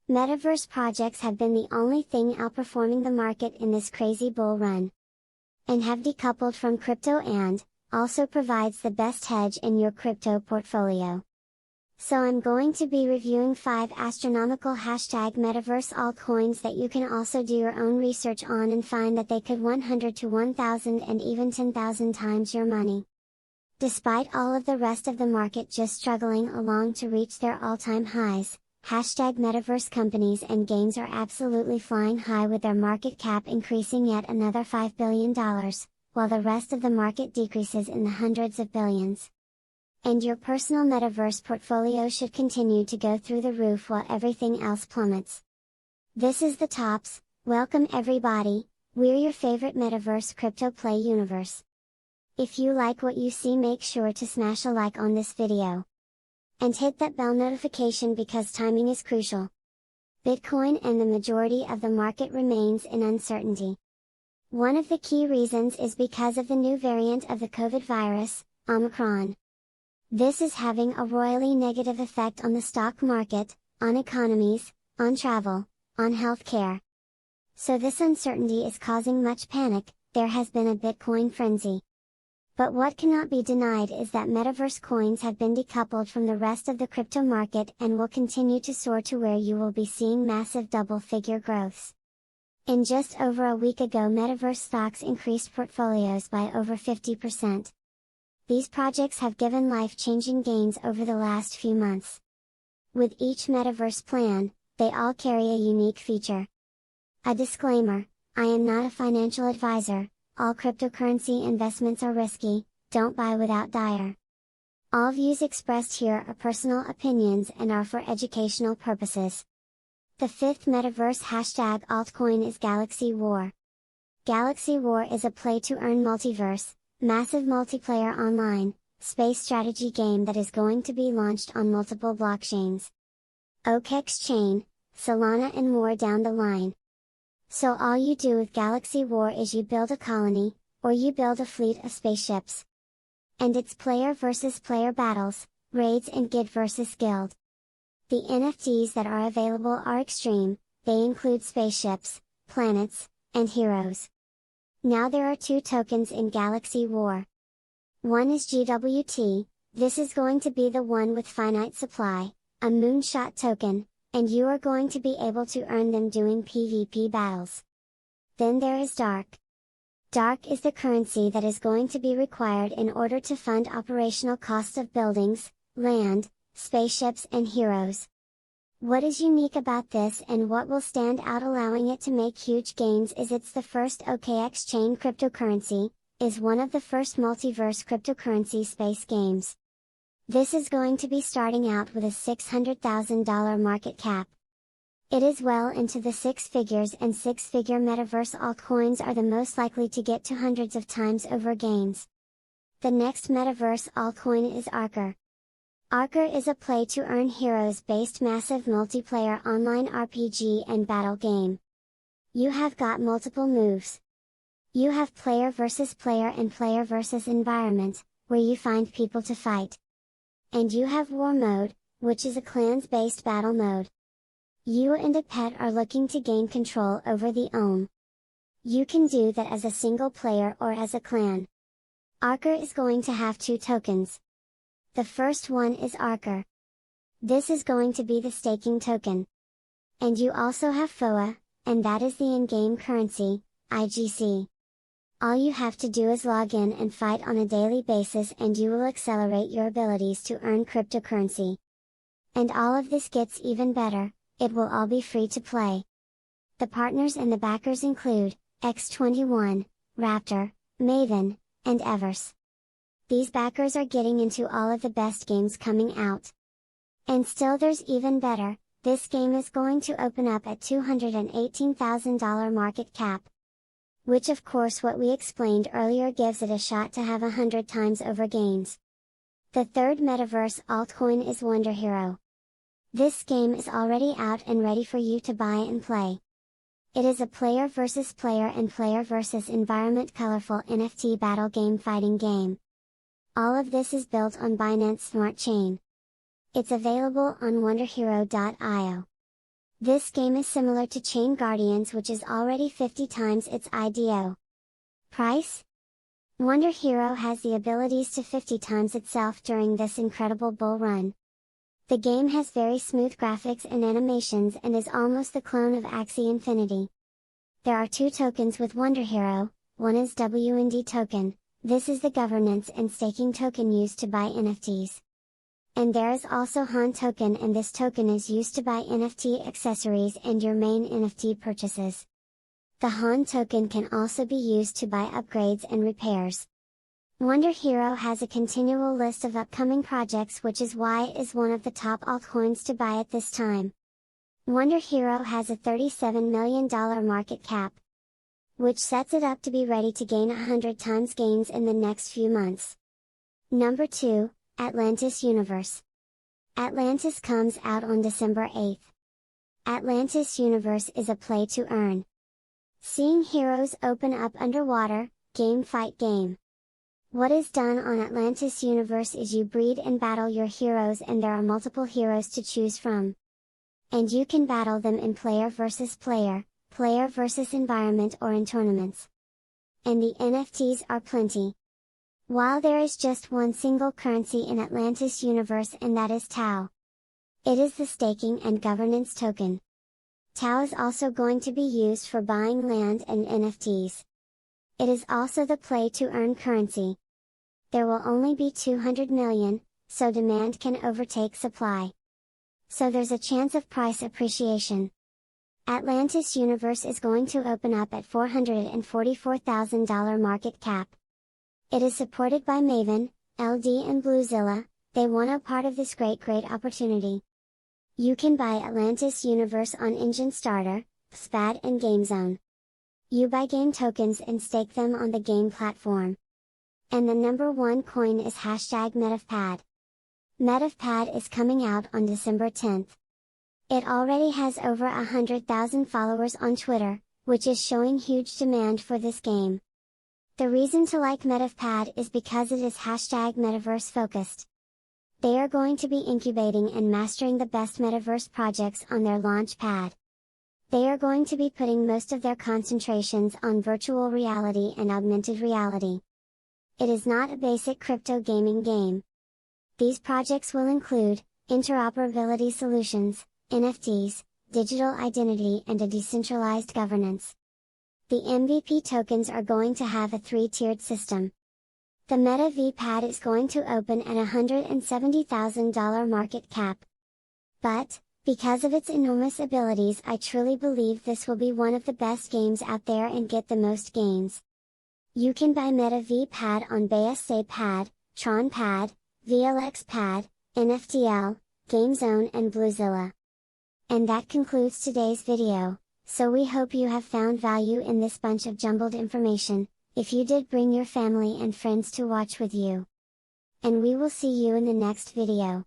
Metaverse projects have been the only thing outperforming the market in this crazy bull run, and have decoupled from crypto and also provides the best hedge in your crypto portfolio. So I'm going to be reviewing 5 astronomical #metaverse altcoins that you can also do your own research on and find that they could 100 to 1000 and even 10,000 times your money. Despite all of the rest of the market just struggling along to reach their all-time highs, #metaverse companies and games are absolutely flying high with their market cap increasing yet another $5 billion, while the rest of the market decreases in the hundreds of billions. And your personal metaverse portfolio should continue to go through the roof while everything else plummets. This is the Tops. Welcome everybody, we're your favorite metaverse crypto play universe. If you like what you see, make sure to smash a like on this video. And hit that bell notification because timing is crucial. Bitcoin and the majority of the market remains in uncertainty. One of the key reasons is because of the new variant of the COVID virus, Omicron. This is having a royally negative effect on the stock market, on economies, on travel, on healthcare. So this uncertainty is causing much panic. There has been a Bitcoin frenzy. But what cannot be denied is that metaverse coins have been decoupled from the rest of the crypto market and will continue to soar to where you will be seeing massive double-figure growths. In just over a week ago, metaverse stocks increased portfolios by over 50%. These projects have given life-changing gains over the last few months. With each metaverse plan, they all carry a unique feature. A disclaimer: I am not a financial advisor. All cryptocurrency investments are risky, don't buy without dire. All views expressed here are personal opinions and are for educational purposes. The 5th metaverse #altcoin is Galaxy War. Galaxy War is a play-to-earn multiverse, massive multiplayer online, space strategy game that is going to be launched on multiple blockchains. OKEx chain, Solana and more down the line. So all you do with Galaxy War is you build a colony, or you build a fleet of spaceships. And it's player versus player battles, raids and guild versus guild. The NFTs that are available are extreme, they include spaceships, planets, and heroes. Now there are 2 tokens in Galaxy War. One is GWT, this is going to be the one with finite supply, a moonshot token, and you are going to be able to earn them doing PvP battles. Then there is Dark. Dark is the currency that is going to be required in order to fund operational costs of buildings, land, spaceships and heroes. What is unique about this and what will stand out allowing it to make huge gains is it's the first OKEx chain cryptocurrency, is one of the first multiverse cryptocurrency space games. This is going to be starting out with a $600,000 market cap. It is well into the 6 figures, and 6-figure metaverse altcoins are the most likely to get to hundreds of times over gains. The next metaverse altcoin is Arker. Arker is a play-to-earn heroes-based massive multiplayer online RPG and battle game. You have got multiple moves. You have player versus player and player versus environment, where you find people to fight. And you have War Mode, which is a clans-based battle mode. You and a pet are looking to gain control over the Ohm. You can do that as a single player or as a clan. Arker is going to have 2 tokens. The first one is Arker. This is going to be the staking token. And you also have FOA, and that is the in-game currency, IGC. All you have to do is log in and fight on a daily basis and you will accelerate your abilities to earn cryptocurrency. And all of this gets even better, it will all be free to play. The partners and the backers include X21, Raptor, Maven, and Everse. These backers are getting into all of the best games coming out. And still there's even better, this game is going to open up at $218,000 market cap. Which of course what we explained earlier gives it a shot to have 100 times over gains. The 3rd metaverse altcoin is Wonder Hero. This game is already out and ready for you to buy and play. It is a player versus player and player versus environment colorful NFT battle game fighting game. All of this is built on Binance Smart Chain. It's available on wonderhero.io. This game is similar to Chain Guardians, which is already 50 times its IDO. Price? Wonder Hero has the abilities to 50 times itself during this incredible bull run. The game has very smooth graphics and animations and is almost the clone of Axie Infinity. There are 2 tokens with Wonder Hero, one is WND token, this is the governance and staking token used to buy NFTs. And there is also Han token, and this token is used to buy NFT accessories and your main NFT purchases. The Han token can also be used to buy upgrades and repairs. Wonder Hero has a continual list of upcoming projects, which is why it is one of the top altcoins to buy at this time. Wonder Hero has a $37 million market cap, which sets it up to be ready to gain 100 times gains in the next few months. Number 2, Atlantis Universe. Atlantis comes out on December 8th. Atlantis Universe is a play to earn. Seeing heroes open up underwater, game fight game. What is done on Atlantis Universe is you breed and battle your heroes, and there are multiple heroes to choose from. And you can battle them in player versus player, player versus environment, or in tournaments. And the NFTs are plenty. While there is just one single currency in Atlantis Universe, and that is Tau. It is the staking and governance token. Tau is also going to be used for buying land and NFTs. It is also the play to earn currency. There will only be 200 million, so demand can overtake supply. So there's a chance of price appreciation. Atlantis Universe is going to open up at $444,000 market cap. It is supported by Maven, LD and Bluezilla. They want a part of this great opportunity. You can buy Atlantis Universe on Engine Starter, SPAD and GameZone. You buy game tokens and stake them on the game platform. And the number 1 coin is #MetaVPAD. MetaVPAD is coming out on December 10th. It already has over 100,000 followers on Twitter, which is showing huge demand for this game. The reason to like MetaVPAD is because it is #Metaverse focused. They are going to be incubating and mastering the best metaverse projects on their launch pad. They are going to be putting most of their concentrations on virtual reality and augmented reality. It is not a basic crypto gaming game. These projects will include interoperability solutions, NFTs, digital identity, and a decentralized governance. The MVP tokens are going to have a 3-tiered system. The MetaVPAD is going to open at $170,000 market cap. But, because of its enormous abilities, I truly believe this will be one of the best games out there and get the most gains. You can buy MetaVPAD on BSC-Pad, Tron-Pad, VLX-Pad, NFTL, GameZone and Bluezilla. And that concludes today's video, so we hope you have found value in this bunch of jumbled information. If you did, bring your family and friends to watch with you. And we will see you in the next video.